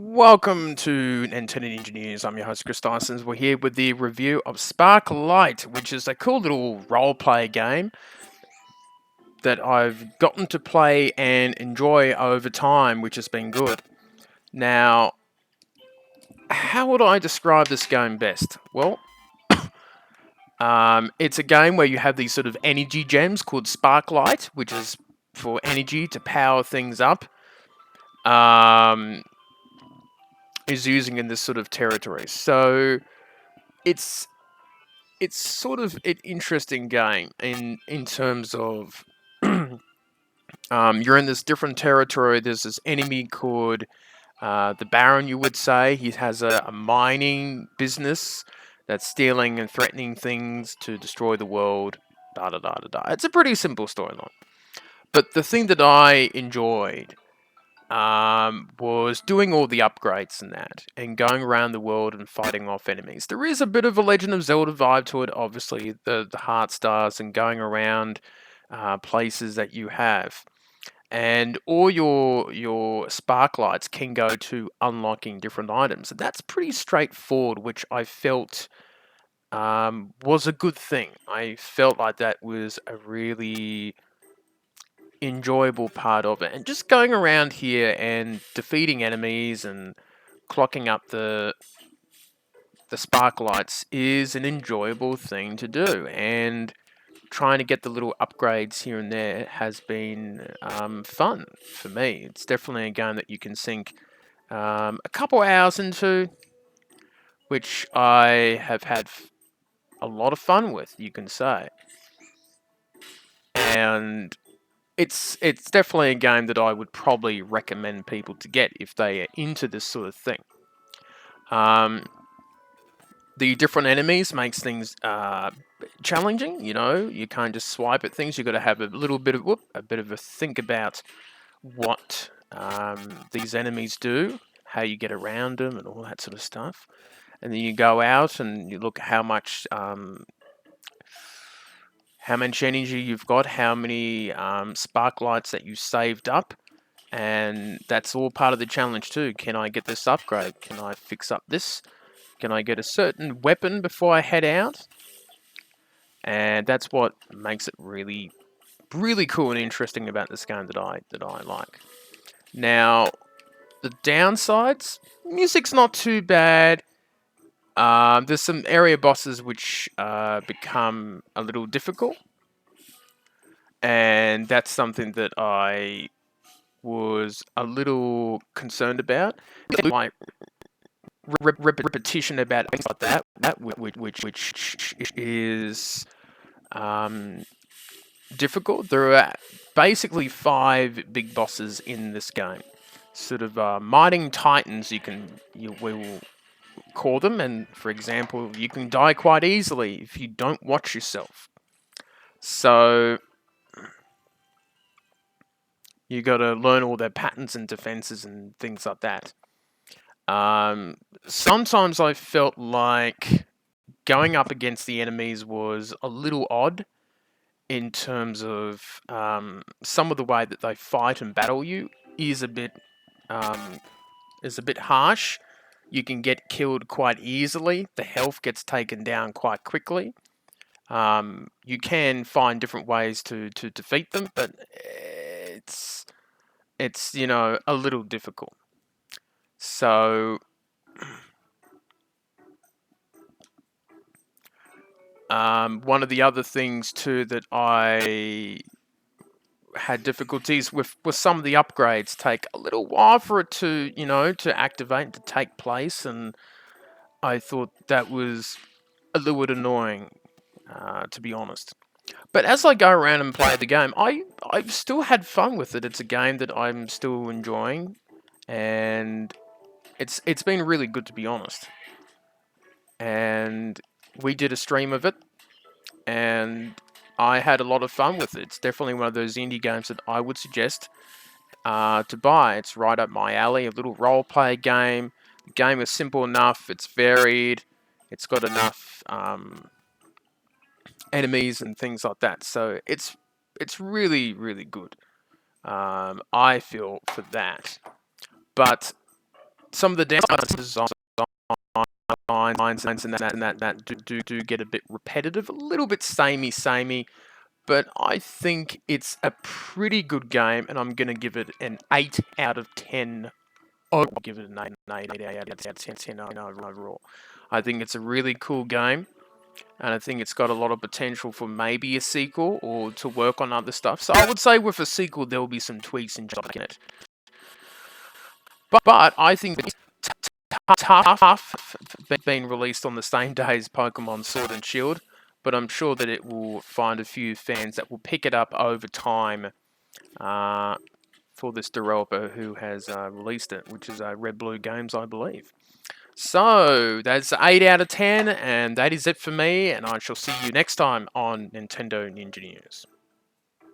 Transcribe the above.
Welcome to Nintendo Engineers. I'm your host, Chris Dysons. We're here with the review of Sparklite, which is a cool little role-play game that I've gotten to play and enjoy over time, which has been good. Now, how would I describe this game best? Well, it's a game where you have these sort of energy gems called Sparklite, which is for energy to power things up. Is using in this sort of territory. So it's sort of an interesting game in terms of you're in this different territory. There's this enemy called the Baron. You would say he has a mining business that's stealing and threatening things to destroy the world. Da da da da da. It's a pretty simple storyline. But the thing that I enjoyed was doing all the upgrades and that, and going around the world and fighting off enemies. There is a bit of a Legend of Zelda vibe to it, obviously, the heart stars and going around places that you have. And all your sparklights can go to unlocking different items. And that's pretty straightforward, which I felt was a good thing. I felt like that was a really enjoyable part of it. And just going around here and defeating enemies and clocking up the sparklights is an enjoyable thing to do. And trying to get the little upgrades here and there has been fun for me. It's definitely a game that you can sink a couple hours into, which I have had a lot of fun with, you can say. And it's definitely a game that I would probably recommend people to get if they are into this sort of thing. The different enemies makes things challenging. You know, you can't just swipe at things. You've got to have a little bit of a bit of a think about what these enemies do, how you get around them, and all that sort of stuff. And then you go out and you look at how much energy you've got, how many sparklights that you saved up, and that's all part of the challenge too. Can I get this upgrade? Can I fix up this? Can I get a certain weapon before I head out? And that's what makes it really, really cool and interesting about this game that I like. Now, the downsides, music's not too bad. There's some area bosses which become a little difficult, and that's something that I was a little concerned about. Like repetition about things like that which is difficult. There are basically 5 big bosses in this game, sort of mighty titans. We will call them, and for example, you can die quite easily if you don't watch yourself. So you got to learn all their patterns and defenses and things like that. Sometimes I felt like going up against the enemies was a little odd in terms of some of the way that they fight and battle you is a bit harsh. You can get killed quite easily. The health gets taken down quite quickly. You can find different ways to defeat them, but it's a little difficult. So one of the other things too that I had difficulties with some of the upgrades take a little while for it to activate and to take place, and I thought that was a little bit annoying, to be honest. But as I go around and play the game, I've still had fun with it. It's a game that I'm still enjoying, and it's been really good, to be honest. And we did a stream of it, and I had a lot of fun with it. It's definitely one of those indie games that I would suggest to buy. It's right up my alley. A little role play game. The game is simple enough. It's varied. It's got enough enemies and things like that. So it's really, really good. I feel for that. But some of the downsides and that do get a bit repetitive, a little bit samey. But I think it's a pretty good game, and I'm going to give it an 8 out of 10. I'll give it an 8 out of 10 overall. I think it's a really cool game, and I think it's got a lot of potential for maybe a sequel or to work on other stuff. So I would say with a sequel, there will be some tweaks and jobs in it. But I think it's tough being released on the same day as Pokemon Sword and Shield, but I'm sure that it will find a few fans that will pick it up over time for this developer who has released it, which is Red Blue Games, I believe. So that's 8 out of 10, and that is it for me, and I shall see you next time on Nintendo Ninja News.